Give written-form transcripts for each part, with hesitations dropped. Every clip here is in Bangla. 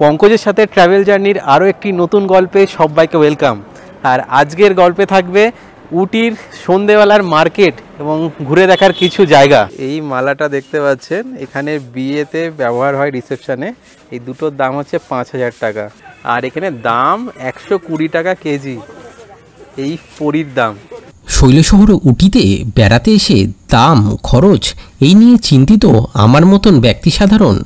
পঙ্কজের সাথে ট্রাভেল জার্নির আরও একটি নতুন গল্পে সবাইকে ওয়েলকাম। আর আজকের গল্পে থাকবে উটির সন্ধেবেলার মার্কেট এবং ঘুরে দেখার কিছু জায়গা। এই মালাটা দেখতে পাচ্ছেন, এখানে বিয়েতে ব্যবহার হয় রিসেপশনে। এই দুটোর দাম হচ্ছে 5,000 টাকা, আর এখানে দাম 120 টাকা কেজি এই পরীর দাম। শৈলশহর উটিতে বেড়াতে এসে দাম খরচ এই নিয়ে চিন্তিত আমার মতন ব্যক্তি সাধারণ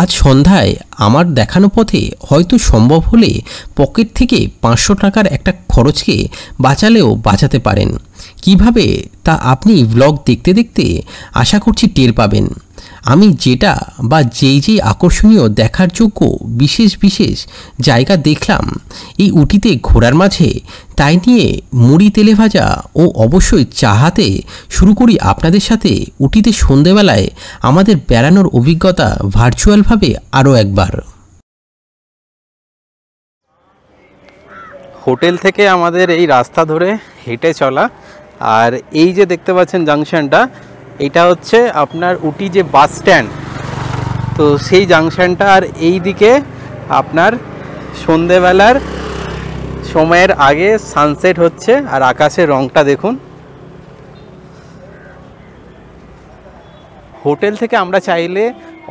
আজ সন্ধ্যায় আমার দেখানো পথে হয়তো সম্ভব হলে পকেট থেকে 500 টাকার একটা খরচকে বাঁচালেও বাঁচাতে পারেন। কিভাবে তা আপনি ব্লগ দেখতে দেখতে আশা করছি টের পাবেন। আমি যেটা বা যেই আকর্ষণীয় দেখার যোগ্য বিশেষ বিশেষ জায়গা দেখলাম এই উটিতে ঘোরার মাঝে, তাই নিয়ে মুড়ি তেলে ভাজা ও অবশ্যই চা হাতে শুরু করি আপনাদের সাথে উটিতে সন্ধেবেলায় আমাদের বেড়ানোর অভিজ্ঞতা ভার্চুয়ালভাবে আরও একবার। হোটেল থেকে আমাদের এই রাস্তা ধরে হেঁটে চলা, আর এই যে দেখতে পাচ্ছেন জাংশনটা, এটা হচ্ছে আপনার উটি যে বাস স্ট্যান্ড, তো সেই জাংশনটা। আর এই দিকে আপনার সন্ধেবেলার সময়ের আগে সানসেট হচ্ছে, আর আকাশের রংটা দেখুন। হোটেল থেকে আমরা চাইলে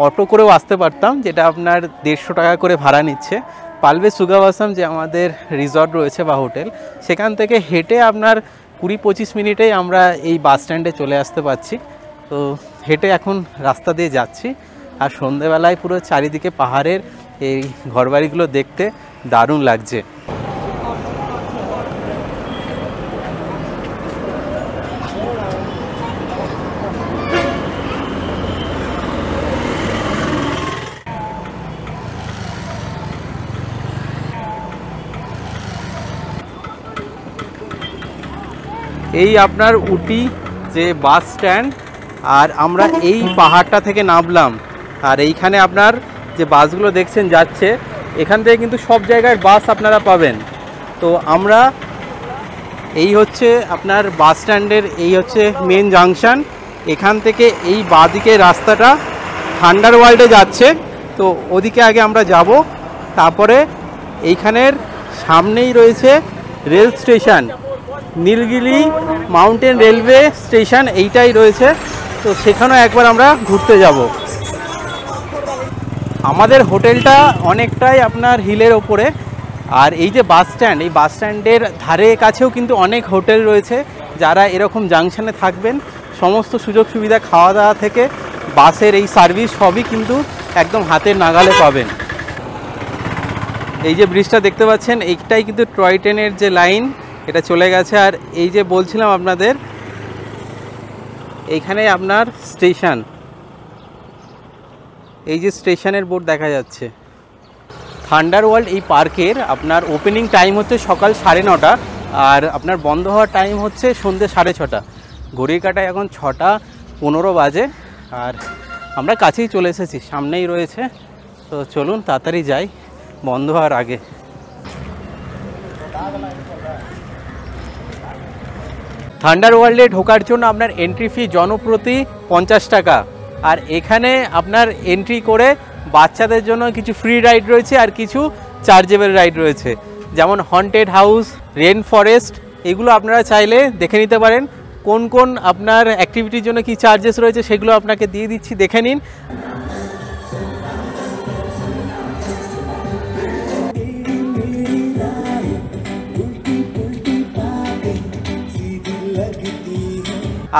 অটো করেও আসতে পারতাম, যেটা আপনার 150 টাকা করে ভাড়া নিচ্ছে। পালবে সুগাবাসাম যে আমাদের রিসর্ট রয়েছে বা হোটেল, সেখান থেকে হেঁটে আপনার 20-25 মিনিটেই আমরা এই বাস স্ট্যান্ডে চলে আসতে পারছি। তো হেঁটে এখন রাস্তা দিয়ে যাচ্ছি, আর সন্ধেবেলায় পুরো চারিদিকে পাহাড়ের এই ঘরবাড়িগুলো দেখতে দারুণ লাগছে। এই আপনার উটি যে বাস স্ট্যান্ড, আর আমরা এই পাহাড়টা থেকে নামলাম। আর এইখানে আপনার যে বাসগুলো দেখছেন যাচ্ছে, এখান থেকে কিন্তু সব জায়গায় বাস আপনারা পাবেন। তো আমরা এই হচ্ছে আপনার বাস স্ট্যান্ডের এই হচ্ছে মেন জাংশন। এখান থেকে এই বাঁদিকে রাস্তাটা থান্ডার ওয়ার্ল্ডে যাচ্ছে, তো ওদিকে আগে আমরা যাব। তারপরে এইখানের সামনেই রয়েছে rail station, Nilgiri mountain railway station, এইটাই রয়েছে। তো সেখানেও একবার আমরা ঘুরতে যাব। আমাদের হোটেলটা অনেকটাই আপনার হিলের ওপরে, আর এই যে বাস স্ট্যান্ড, এই বাস স্ট্যান্ডের ধারে কাছেও কিন্তু অনেক হোটেল রয়েছে। যারা এরকম জাংশনে থাকবেন, সমস্ত সুযোগ সুবিধা খাওয়া দাওয়া থেকে বাসের এই সার্ভিস সবই কিন্তু একদম হাতের নাগালে পাবেন। এই যে ব্রিজটা দেখতে পাচ্ছেন, এইটাই কিন্তু টয় ট্রেনের যে লাইন, এটা চলে গেছে। আর এই যে বলছিলাম আপনাদের, এইখানে আপনার স্টেশন, এই যে স্টেশনের বোর্ড দেখা যাচ্ছে। থান্ডার ওয়ার্ল্ড এই পার্কের আপনার ওপেনিং টাইম হচ্ছে সকাল 9:30, আর আপনার বন্ধ হওয়ার টাইম হচ্ছে সন্ধ্যে 6:30। ঘড়ির কাঁটায় এখন 6:15 বাজে, আর আমরা কাছেই চলে এসেছি, সামনেই রয়েছে। তো চলুন তাড়াতাড়ি যাই বন্ধ হওয়ার আগে। থান্ডার ওয়ার্ল্ডে ঢোকার জন্য আপনার এন্ট্রি ফি জনপ্রতি 50 টাকা। আর এখানে আপনার এন্ট্রি করে বাচ্চাদের জন্য কিছু ফ্রি রাইড রয়েছে, আর কিছু চার্জেবল রাইড রয়েছে, যেমন হন্টেড হাউস, রেন ফরেস্ট। এগুলো আপনারা চাইলে দেখে নিতে পারেন। কোন কোন আপনার অ্যাক্টিভিটির জন্য কি চার্জেস রয়েছে সেগুলো আপনাকে দিয়ে দিচ্ছি, দেখে নিন।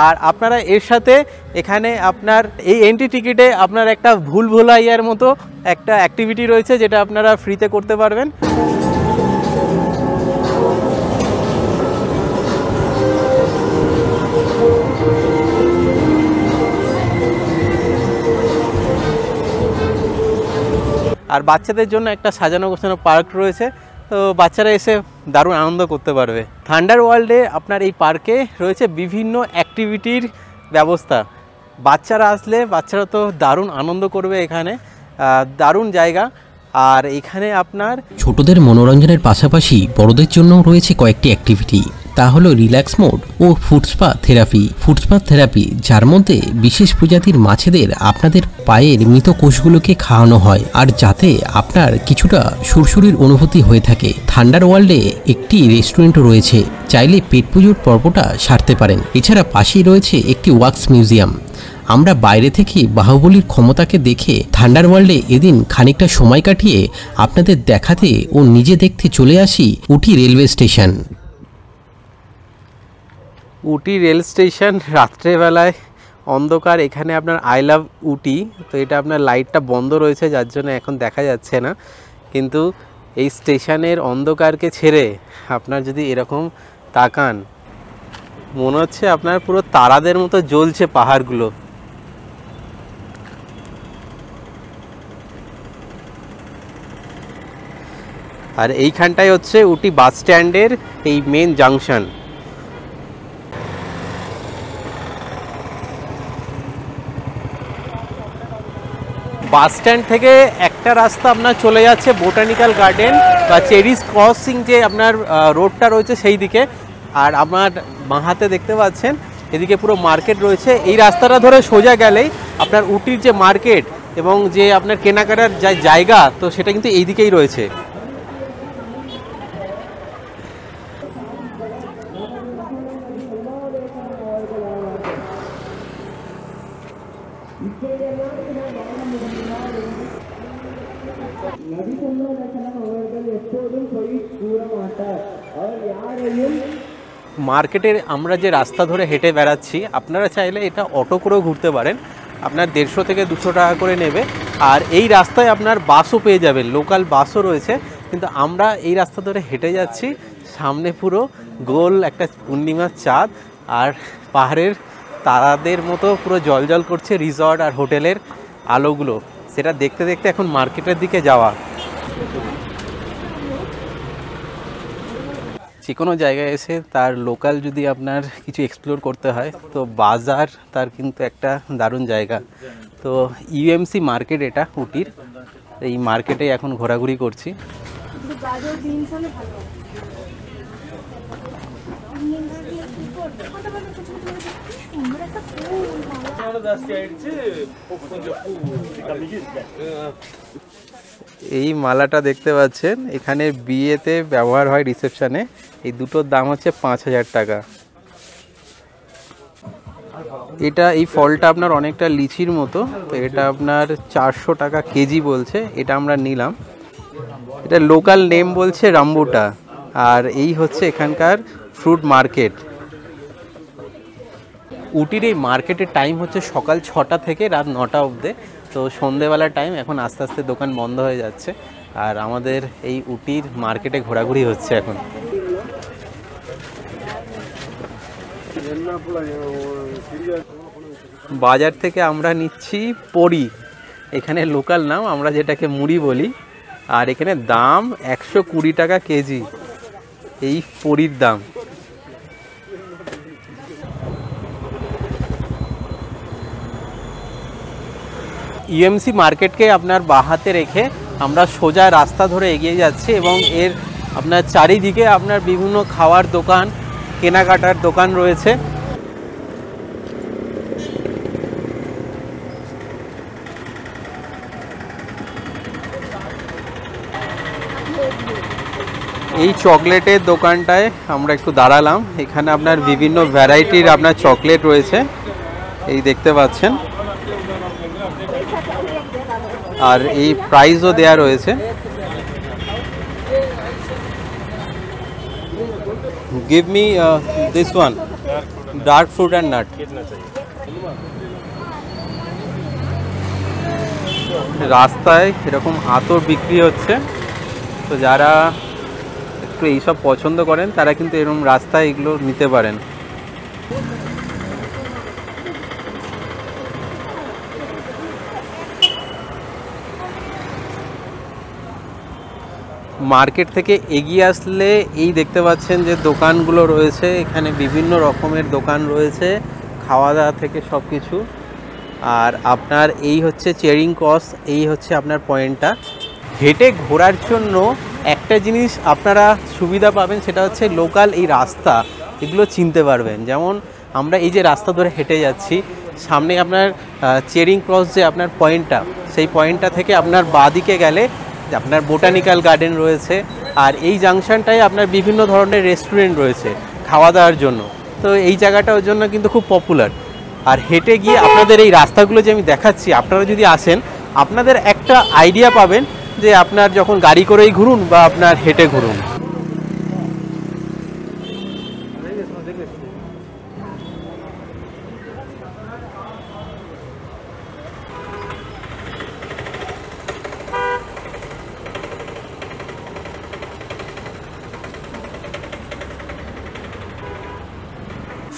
আর আপনারা এর সাথে এখানে আপনার এই এন্ট্রি টিকিটে আপনার একটা ভুলভুলাইয়ার মতো একটা অ্যাক্টিভিটি রয়েছে, যেটা আপনারা ফ্রিতে করতে পারবেন। আর বাচ্চাদের জন্য একটা সাজানো গোছানো পার্ক রয়েছে, তো বাচ্চারা এসে দারুণ আনন্দ করতে পারবে। থান্ডার ওয়ার্ল্ডে আপনার এই পার্কে রয়েছে বিভিন্ন অ্যাক্টিভিটির ব্যবস্থা। বাচ্চারা আসলে বাচ্চারা তো দারুণ আনন্দ করবে, এখানে দারুণ জায়গা। আর এখানে আপনার ছোটদের মনোরঞ্জনের পাশাপাশি বড়দের জন্য রয়েছে কয়েকটি অ্যাক্টিভিটি। তা হলো রিল্যাক্স মোড ও ফুডস্পা থেরাপি। ফুডস্পা থেরাপি, যার মধ্যে বিশেষ প্রজাতির মাছেদের আপনাদের পায়ের মৃত কোষগুলোকে খাওয়ানো হয়, আর যাতে আপনার কিছুটা সুরসুরির অনুভূতি হয়ে থাকে। থান্ডার ওয়ার্ল্ডে একটি রেস্টুরেন্টও রয়েছে, চাইলে পেট পুজোর পর্বটা সারতে পারেন। এছাড়া পাশেই রয়েছে একটি ওয়াক্স মিউজিয়াম। আমরা বাইরে থেকে বাহুবলীর ক্ষমতাকে দেখে থান্ডার ওয়ার্ল্ডে এদিন খানিকটা সময় কাটিয়ে আপনাদের দেখাতে ও নিজে দেখতে চলে আসি উটি রেলওয়ে স্টেশন। উটি রেল স্টেশন রাত্রেবেলায় অন্ধকার। এখানে আপনার আই লাভ উটি, তো এটা আপনার লাইটটা বন্ধ রয়েছে যার জন্য এখন দেখা যাচ্ছে না, কিন্তু এই স্টেশনের অন্ধকারকে ছেড়ে আপনার যদি এরকম তাকান মনে হচ্ছে আপনার পুরো তারাদের মতো জ্বলছে পাহাড়গুলো। আর এইখানটাই হচ্ছে উটি বাস স্ট্যান্ডের এই মেন জাংশন। বাস স্ট্যান্ড থেকে একটা রাস্তা আপনার চলে যাচ্ছে বোটানিক্যাল গার্ডেন বা চেরিস ক্রসিং, যে আপনার রোডটা রয়েছে সেই দিকে। আর আপনার বাঁ হাতে দেখতে পাচ্ছেন এদিকে পুরো মার্কেট রয়েছে। এই রাস্তাটা ধরে সোজা গেলেই আপনার উটির যে মার্কেট এবং যে আপনার কেনাকাটার জায়গা, তো সেটা কিন্তু এই দিকেই রয়েছে। মার্কেটের আমরা যে রাস্তা ধরে হেঁটে বেড়াচ্ছি, আপনারা চাইলে এটা অটো করেও ঘুরতে পারেন। আপনার 150 থেকে 200 টাকা করে নেবে। আর এই রাস্তায় আপনার বাসও পেয়ে যাবেন, লোকাল বাসও রয়েছে। কিন্তু আমরা এই রাস্তা ধরে হেঁটে যাচ্ছি, সামনে পুরো গোল একটা পূর্ণিমার চাঁদ আর পাহাড়ের তারাদের মতো পুরো জলজল করছে রিসর্ট আর হোটেলের আলোগুলো। সেটা দেখতে দেখতে এখন মার্কেটের দিকে যাওয়া। যে কোনো জায়গায় এসে তার লোকাল যদি আপনার কিছু এক্সপ্লোর করতে হয়, তো বাজার তার কিন্তু একটা দারুণ জায়গা। তো ইউএমসি মার্কেট এটা উটির, এই মার্কেটে এখন ঘোরাঘুরি করছি। এই মালাটা দেখতে পাচ্ছেন, এখানে বিয়েতে ব্যবহার হয় রিসেপশনে। এই দুটোর দাম হচ্ছে 5000 টাকা। এটা এই ফলটা আপনার অনেকটা লিচির মতো, তো এটা আপনার 400 টাকা কেজি বলছে। এটা আমরা নিলাম। এটা লোকাল নেম বলছে রাম্বুটা। আর এই হচ্ছে এখানকার ফ্রুট মার্কেট। উটির এই মার্কেটের টাইম হচ্ছে সকাল 6টা থেকে রাত 9টা অবধি। তো সন্ধেবেলার টাইম, এখন আস্তে আস্তে দোকান বন্ধ হয়ে যাচ্ছে। আর আমাদের এই উটির মার্কেটে ঘোরাঘুরি হচ্ছে এখন। বাজার থেকে আমরা নিচ্ছি পরি, এখানে লোকাল নাম, আমরা যেটাকে মুড়ি বলি। আর এখানে দাম 120 টাকা কেজি এই পরির দাম। ইউএমসি মার্কেটকে আপনার বাঁ হাতে রেখে আমরা সোজা রাস্তা ধরে এগিয়ে যাচ্ছি এবং এর আপনার চারিদিকে আপনার বিভিন্ন খাওয়ার দোকান, কেনাকাটার দোকান রয়েছে। এই চকলেটের দোকানটায় আমরা একটু দাঁড়ালাম। এখানে আপনার বিভিন্ন ভ্যারাইটির আপনার চকলেট রয়েছে, এই দেখতে পাচ্ছেন। আর এই প্রাইসও দেয়া রয়েছে। Give me this one, dark fruit and nut. রাস্তায় এরকম আতর বিক্রি হচ্ছে, তো যারা একটু এইসব পছন্দ করেন তারা কিন্তু এরকম রাস্তায় এগুলো নিতে পারেন। মার্কেট থেকে এগিয়ে আসলে এই দেখতে পাচ্ছেন যে দোকানগুলো রয়েছে, এখানে বিভিন্ন রকমের দোকান রয়েছে, খাওয়া দাওয়া থেকে সব কিছু। আর আপনার এই হচ্ছে চেরিং ক্রস, এই হচ্ছে আপনার পয়েন্টটা। হেঁটে ঘোরার জন্য একটা জিনিস আপনারা সুবিধা পাবেন, সেটা হচ্ছে লোকাল এই রাস্তা এগুলো চিনতে পারবেন। যেমন আমরা এই যে রাস্তা ধরে হেঁটে যাচ্ছি, সামনে আপনার চেরিং ক্রস যে আপনার পয়েন্টটা, সেই পয়েন্টটা থেকে আপনার বাঁদিকে গেলে আপনার বোটানিক্যাল গার্ডেন রয়েছে, আর এই জাংশনটায় আপনার বিভিন্ন ধরনের রেস্টুরেন্ট রয়েছে খাওয়া দাওয়ার জন্য। তো এই জায়গাটার জন্য কিন্তু খুব পপুলার। আর হেঁটে গিয়ে আপনাদের এই রাস্তাগুলো যে আমি দেখাচ্ছি, আপনারা যদি আসেন আপনাদের একটা আইডিয়া পাবেন যে আপনার যখন গাড়ি করেই ঘুরুন বা আপনার হেঁটে ঘুরুন।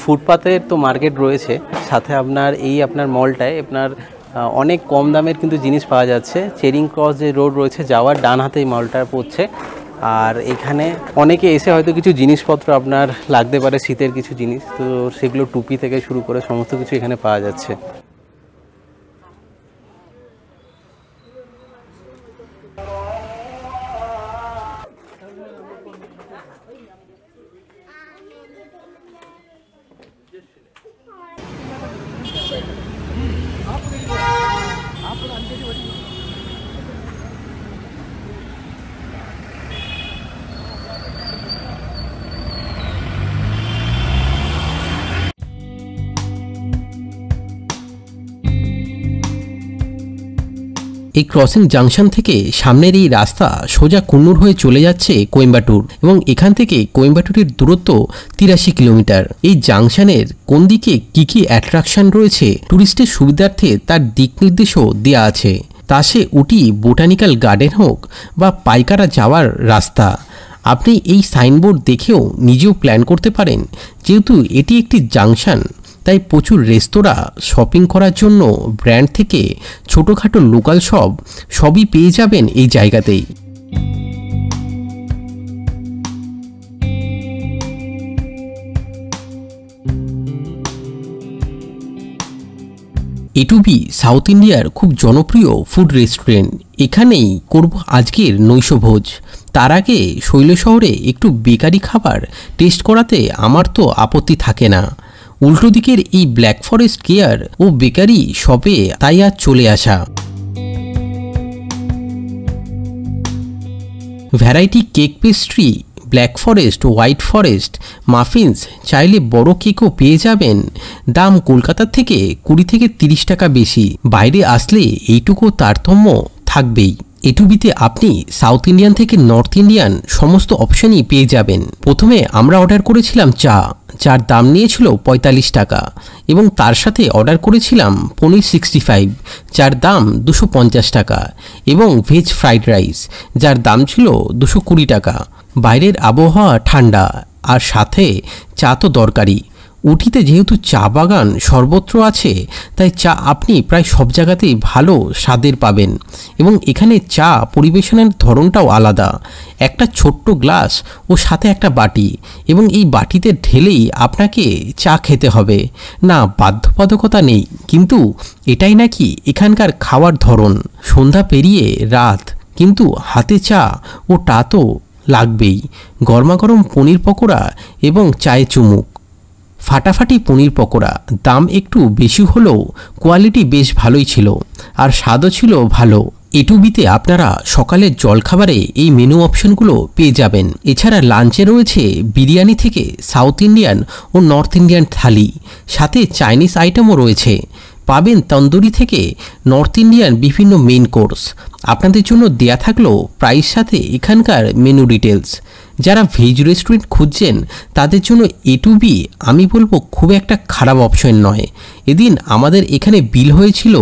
ফুটপাতের তো মার্কেট রয়েছে, সাথে আপনার এই আপনার মলটায় আপনার অনেক কম দামের কিন্তু জিনিস পাওয়া যাচ্ছে। চেরিং ক্রস যে রোড রয়েছে যাওয়ার ডান হাতে এই মলটা পড়ছে। আর এখানে অনেকে এসে হয়তো কিছু জিনিসপত্র আপনার লাগতে পারে, শীতের কিছু জিনিস, তো সেগুলো টুপি থেকে শুরু করে সমস্ত কিছু এখানে পাওয়া যাচ্ছে। এই ক্রসিং জাংশন থেকে সামনের এই রাস্তা সোজা কুন্নুর হয়ে চলে যাচ্ছে কোয়েম্বাটুর, এবং এখান থেকে কোয়েম্বাটুরের দূরত্ব 83 কিলোমিটার। এই জাংশনের কোন দিকে কি অ্যাট্রাকশন রয়েছে টুরিস্টের সুবিধার্থে তার দিক নির্দেশও দেওয়া আছে। তা সে উটি বোটানিক্যাল গার্ডেন হোক বা পাইকারা যাওয়ার রাস্তা। আপনি এই সাইনবোর্ড দেখেও নিজেও প্ল্যান করতে পারেন। যেহেতু এটি একটি জাংশন, তাই প্রচুর রেস্তোরাঁ, শপিং করার জন্য ব্র্যান্ড থেকে ছোটোখাটো লোকাল সবই পেয়ে যাবেন এই জায়গাতেই। এটুবি সাউথ ইন্ডিয়ার খুব জনপ্রিয় ফুড রেস্টুরেন্ট। এখানেই করব আজকের নৈশভোজ। তার আগে শৈলশহরে একটু বেকারি খাবার টেস্ট করাতে আমার তো আপত্তি থাকে না। উল্টো দিকের এই ব্ল্যাক ফরেস্ট কেয়ার ও বেকারি শপে তাই আজ চলে আসা। Variety cake pastry, black forest, white forest, muffins, চাইলে বড় কেকও পেয়ে যাবেন। দাম কলকাতার থেকে 20 থেকে 30 টাকা বেশি। বাইরে আসলে এইটুকু তারতম্য থাকবেই। এটুবিতে আপনি সাউথ ইন্ডিয়ান থেকে নর্থ ইন্ডিয়ান সমস্ত অপশনই পেয়ে যাবেন। প্রথমে আমরা অর্ডার করেছিলাম চা, যার দাম নিয়েছিল 45 টাকা, এবং তার সাথে অর্ডার করেছিলাম পনির 65, যার দাম 250 টাকা, এবং ভেজ ফ্রাইড রাইস, যার দাম ছিল 220 টাকা। বাইরের আবহাওয়া ঠান্ডা, আর সাথে চা তো দরকারি। উটিতে যেহেতু চা বাগান সর্বত্র আছে, তাই চা আপনি প্রায় সব জায়গাতেই ভালো স্বাদের পাবেন, এবং এখানে চা পরিবেশনের ধরনটাও আলাদা। একটা ছোট্ট গ্লাস ও সাথে একটা বাটি, এবং এই বাটিতে ঢেলেই আপনাকে চা খেতে হবে। না, বাধ্যবাধকতা নেই, কিন্তু এটাই নাকি এখানকার খাওয়ার ধরন। সন্ধ্যা পেরিয়ে রাত, কিন্তু হাতে চা ও টা তো লাগবেই। গরমাগরম পনির পকোড়া এবং চায়ে চুমুক। ফাটাফাটি পনির পকোড়া, দাম একটু বেশি হলেও কোয়ালিটি বেশ ভালোই ছিল, আর স্বাদও ছিল ভালো। এটুবিতে আপনারা সকালের জলখাবারে এই মেনু অপশনগুলো পেয়ে যাবেন। এছাড়া লাঞ্চে রয়েছে বিরিয়ানি থেকে সাউথ ইন্ডিয়ান ও নর্থ ইন্ডিয়ান থালি, সাথে চাইনিজ আইটেমও রয়েছে। পাবেন তন্দুরি থেকে নর্থ ইন্ডিয়ান বিভিন্ন মেন কোর্স। আপনাদের জন্য দেয়া থাকলো প্রাইস সাথে এখানকার মেনু ডিটেলস। যারা ভেজ রেস্টুরেন্ট খুঁজছেন তাদের জন্য এটুবি আমি বলবো খুব একটা খারাপ অপশন নয়। এদিন আমাদের এখানে বিল হয়েছিল,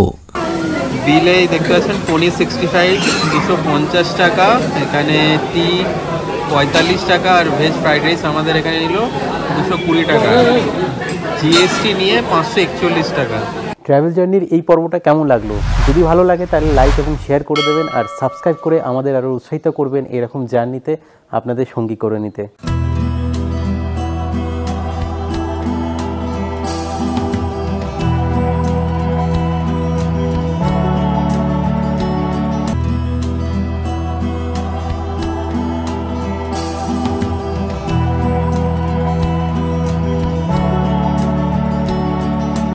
বিলেই দেখতে পাচ্ছেন পনির 65 250 টাকা, এখানে টি 45 টাকা, আর ভেজ ফ্রাইড রাইস আমাদের এখানে নিল 220 টাকা, জিএসটি নিয়ে 541 টাকা। ট্রাভেল জার্নির এই পর্বটা কেমন লাগলো? যদি ভালো লাগে তাহলে লাইক এবং শেয়ার করে দেবেন, আর সাবস্ক্রাইব করে আমাদের আরও উৎসাহিত করবেন এরকম জার্নিতে আপনাদের সঙ্গী করে নিতে।